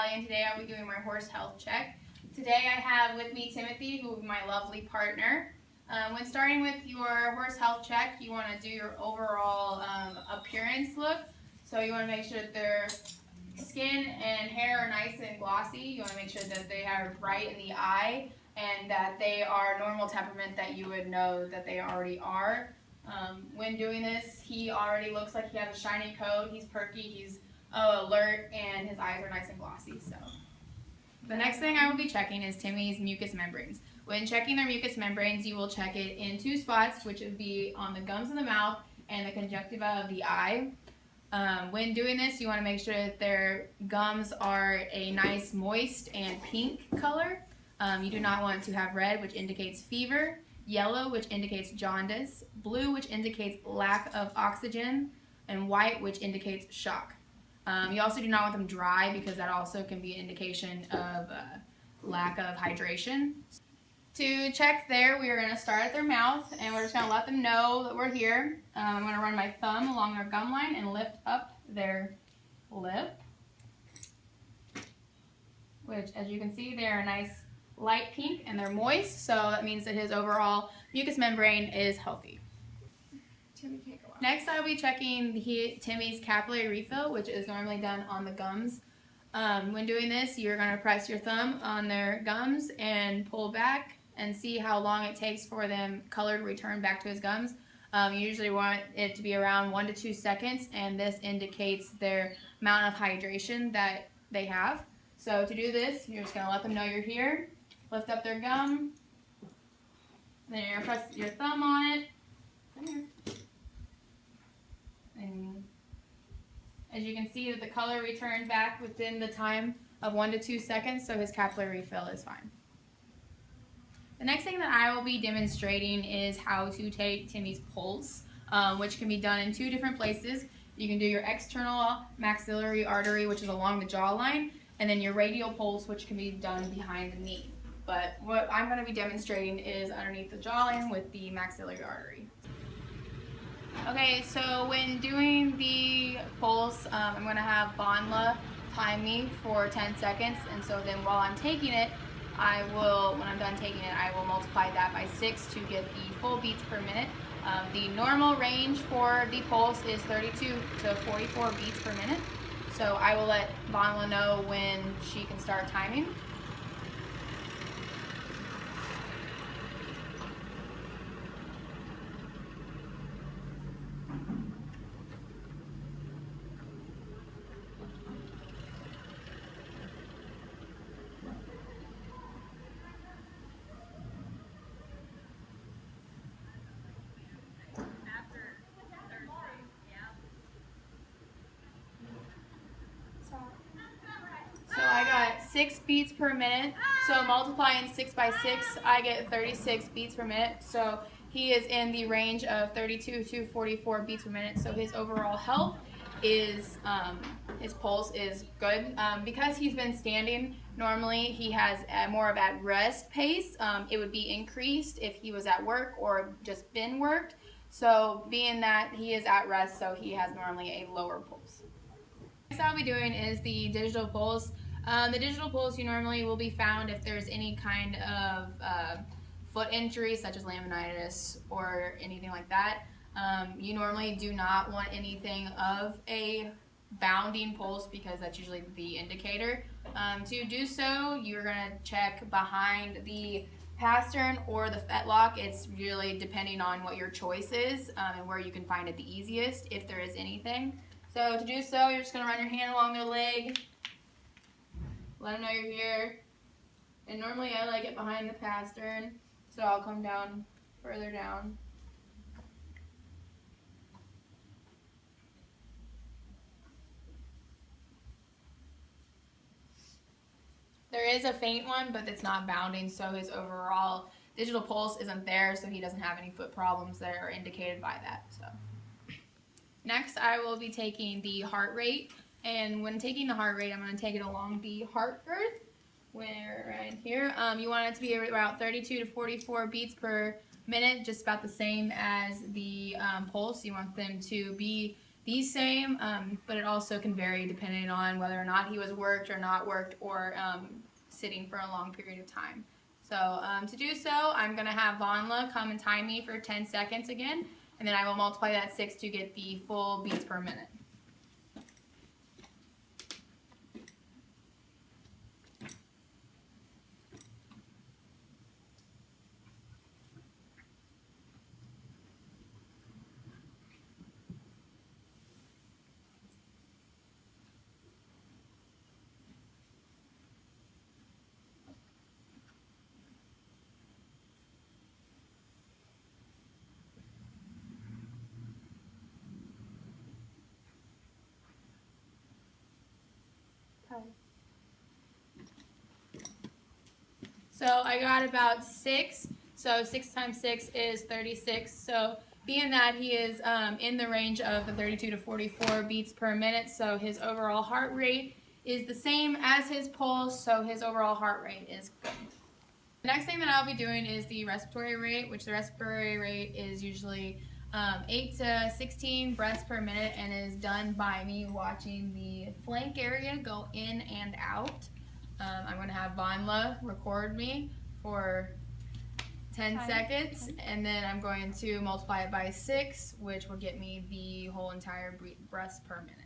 Allie, and today I'll be doing my horse health check. Today I have with me Timothy, who is my lovely partner. When starting with your horse health check, you want to do your overall appearance look. So you want to make sure that their skin and hair are nice and glossy. You want to make sure that they are bright in the eye and that they are normal temperament that you would know that they already are. When doing this, he already looks like he has a shiny coat. He's perky, he's alert, and his eyes are nice and glossy. So the next thing I will be checking is Timmy's mucous membranes. When checking their mucous membranes, you will check it in two spots, which would be on the gums of the mouth and the conjunctiva of the eye. When doing this, you want to make sure that their gums are a nice moist and pink color. You do not want to have red, which indicates fever, yellow, which indicates jaundice, blue, which indicates lack of oxygen, and white, which indicates shock. You also do not want them dry because that also can be an indication of lack of hydration. To check there, we are going to start at their mouth and we're just going to let them know that we're here. I'm going to run my thumb along their gum line and lift up their lip, which, as you can see, they're a nice light pink and they're moist, so that means that his overall mucous membrane is healthy. Next, I'll be checking Timmy's capillary refill, which is normally done on the gums. When doing this, you're going to press your thumb on their gums and pull back and see how long it takes for them color to return back to his gums. You usually want it to be around 1 to 2 seconds, and this indicates their amount of hydration that they have. So to do this, you're just going to let them know you're here, lift up their gum, then you're going to press your thumb on it. And as you can see, that the color returned back within the time of 1 to 2 seconds, so his capillary refill is fine. The next thing that I will be demonstrating is how to take Timmy's pulse, which can be done in 2 different places. You can do your external maxillary artery, which is along the jawline, and then your radial pulse, which can be done behind the knee. But what I'm going to be demonstrating is underneath the jawline with the maxillary artery. Okay, so when doing the pulse, I'm going to have Vanla time me for 10 seconds, and so then while I'm taking it, when I'm done taking it, I will multiply that by 6 to get the full beats per minute. The normal range for the pulse is 32 to 44 beats per minute, so I will let Vanla know when she can start timing. So I got 6 beats per minute, so multiplying 6 by 6, I get 36 beats per minute. So he is in the range of 32 to 44 beats per minute, so his overall health is, his pulse is good. Because he's been standing, normally he has more of at rest pace. It would be increased if he was at work or just been worked. So being that he is at rest, so he has normally a lower pulse. Next I'll be doing is the digital pulse. The digital pulse you normally will be found if there's any kind of foot injury such as laminitis or anything like that. You normally do not want anything of a bounding pulse because that's usually the indicator. To do so, you're going to check behind the pastern or the fetlock. It's really depending on what your choice is and where you can find it the easiest, if there is anything. So to do so, you're just going to run your hand along their leg, let them know you're here, and normally I like it behind the pastern, so I'll come down further down. There is a faint one, but it's not bounding, so his overall digital pulse isn't there, so he doesn't have any foot problems that are indicated by that. So next, I will be taking the heart rate, and when taking the heart rate, I'm going to take it along the heart girth, where right here. You want it to be about 32 to 44 beats per minute, just about the same as the pulse. You want them to be the same, but it also can vary depending on whether or not he was worked or not worked, or sitting for a long period of time. So to do so, I'm going to have Vonla come and time me for 10 seconds again, and then I will multiply that 6 to get the full beats per minute. So I got about 6. So 6 times 6 is 36. So being that he is in the range of the 32 to 44 beats per minute, so his overall heart rate is the same as his pulse, so his overall heart rate is good. The next thing that I'll be doing is the respiratory rate, which the respiratory rate is usually 8 to 16 breaths per minute, and is done by me watching the flank area go in and out. I'm going to have Vonla record me for 10 seconds, and then I'm going to multiply it by 6, which will get me the whole entire breaths per minute.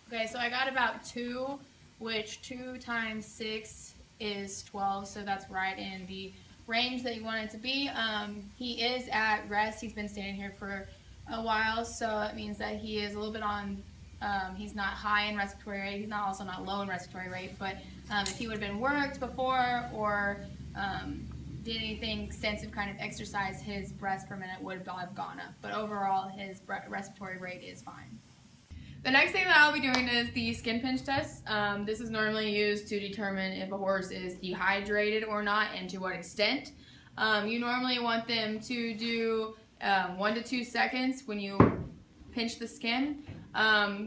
Okay, so I got about 2, which 2 times 6 is 12, so that's right in the range that you want it to be. He is at rest. He's been standing here for a while, so that means that he is a little bit on, he's not high in respiratory rate, he's also not low in respiratory rate, but if he would have been worked before, or did anything extensive kind of exercise, his breaths per minute would have gone up, but overall his respiratory rate is fine. The next thing that I'll be doing is the skin pinch test. This is normally used to determine if a horse is dehydrated or not, and to what extent. You normally want them to do 1 to 2 seconds when you pinch the skin.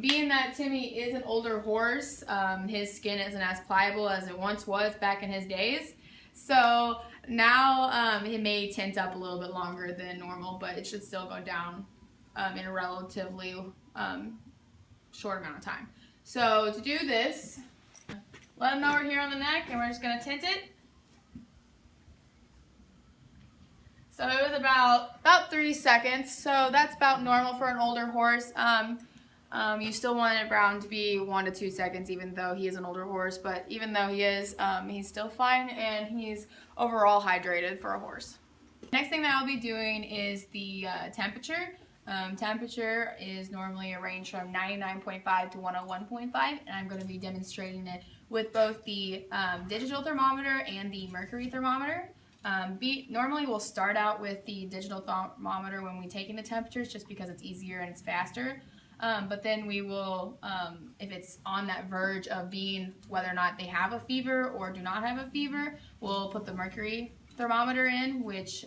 Being that Timmy is an older horse, his skin isn't as pliable as it once was back in his days. So now it may tint up a little bit longer than normal, but it should still go down in a relatively short amount of time. So to do this, let him know we're here on the neck, and we're just going to tint it. So it was about 3 seconds, so that's about normal for an older horse. You still want it brown to be 1 to 2 seconds, even though he is an older horse, but even though he is, he's still fine, and he's overall hydrated for a horse. Next thing that I'll be doing is the temperature. Temperature is normally a range from 99.5 to 101.5, and I'm going to be demonstrating it with both the digital thermometer and the mercury thermometer. Normally we'll start out with the digital thermometer when we take in the temperatures, just because it's easier and it's faster. But then we will, if it's on that verge of being whether or not they have a fever or do not have a fever, we'll put the mercury thermometer in, which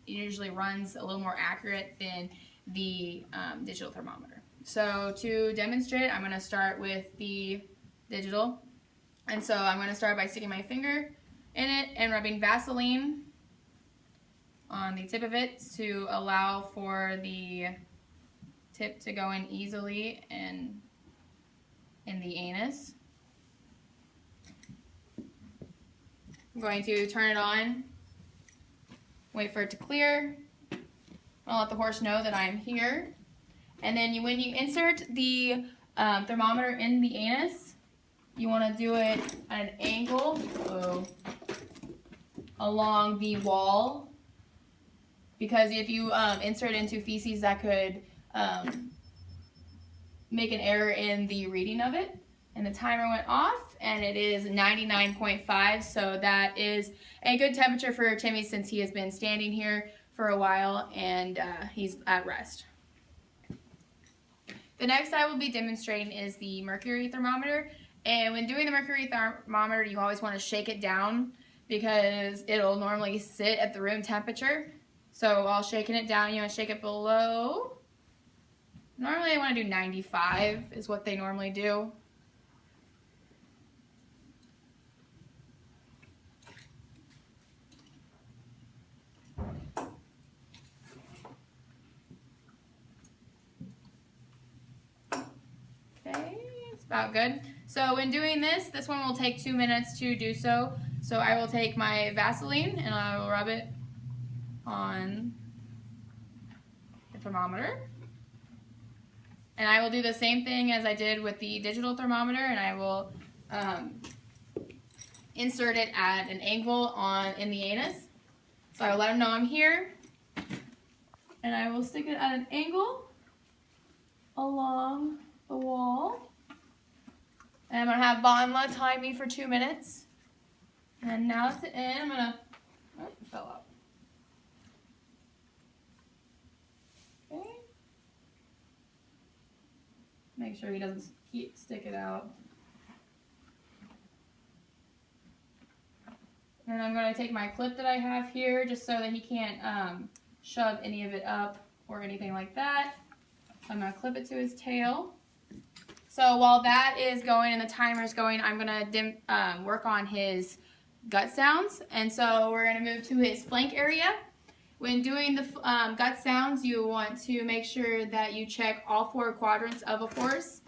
usually runs a little more accurate than the digital thermometer. So to demonstrate, I'm going to start with the digital. And so I'm going to start by sticking my finger in it and rubbing Vaseline on the tip of it to allow for the tip to go in easily and in the anus. I'm going to turn it on, wait for it to clear. I'll let the horse know that I'm here. And then when you insert the thermometer in the anus, you want to do it at an angle along the wall, because if you insert into feces, that could make an error in the reading of it. And the timer went off, and it is 99.5, so that is a good temperature for Timmy, since he has been standing here for a while and he's at rest. The next I will be demonstrating is the mercury thermometer. And when doing the mercury thermometer, you always want to shake it down because it'll normally sit at the room temperature. So while shaking it down, you want to shake it below. Normally I want to do 95 is what they normally do. Okay, it's about good. So when doing this one will take 2 minutes to do so. So I will take my Vaseline and I will rub it on the thermometer. And I will do the same thing as I did with the digital thermometer, and I will insert it at an angle in the anus. So I will let them know I'm here, and I will stick it at an angle along the wall. And I'm going to have Bonla time me for 2 minutes. And now it's in. I'm going to, oh, it fell out. Okay. Make sure he doesn't stick it out. And I'm going to take my clip that I have here just so that he can't shove any of it up or anything like that. I'm going to clip it to his tail. So while that is going and the timer is going, I'm going to work on his gut sounds. And so we're going to move to his flank area. When doing the gut sounds, you want to make sure that you check all 4 quadrants of a horse.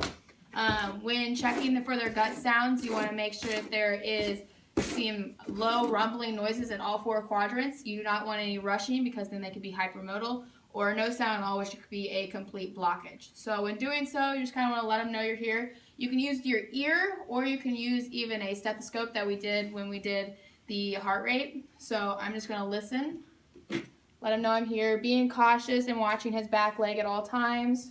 When checking for their gut sounds, you want to make sure that there is some low rumbling noises in all 4 quadrants. You do not want any rushing because then they could be hypermodal, or no sound at all, which could be a complete blockage. So when doing so, you just kind of want to let them know you're here. You can use your ear, or you can use even a stethoscope that we did when we did the heart rate. So I'm just going to listen. Let him know I'm here, being cautious and watching his back leg at all times.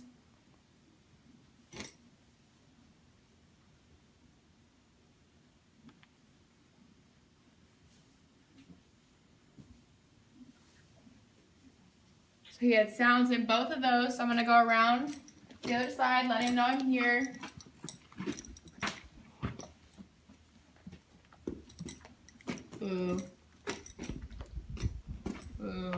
So he had sounds in both of those, so I'm going to go around the other side, let him know I'm here. Boo. Boo.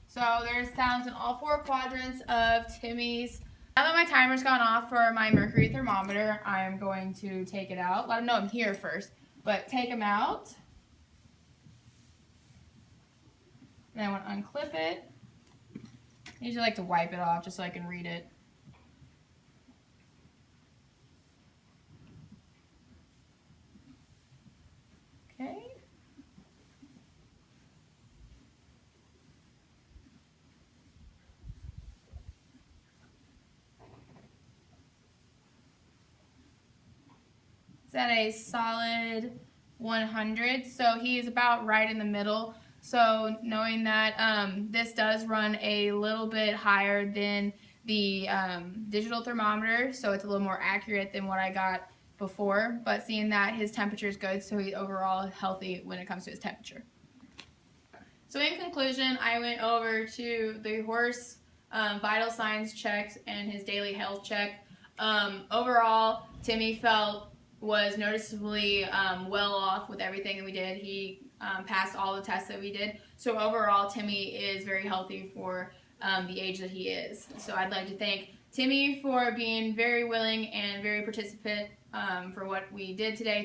So there's sounds in all 4 quadrants of Timmy's. Now that my timer's gone off for my mercury thermometer, I'm going to take it out. Let him know I'm here first, but take him out. And I want to unclip it. I usually like to wipe it off just so I can read it. Okay. It's at a solid 100, so he is about right in the middle. So knowing that this does run a little bit higher than the digital thermometer, so it's a little more accurate than what I got before, but seeing that his temperature is good, so he's overall healthy when it comes to his temperature. So in conclusion, I went over to the horse vital signs checks and his daily health check. Overall, Timmy was noticeably well off with everything that we did. He passed all the tests that we did. So overall, Timmy is very healthy for the age that he is. So I'd like to thank Timmy for being very willing and very participant for what we did today.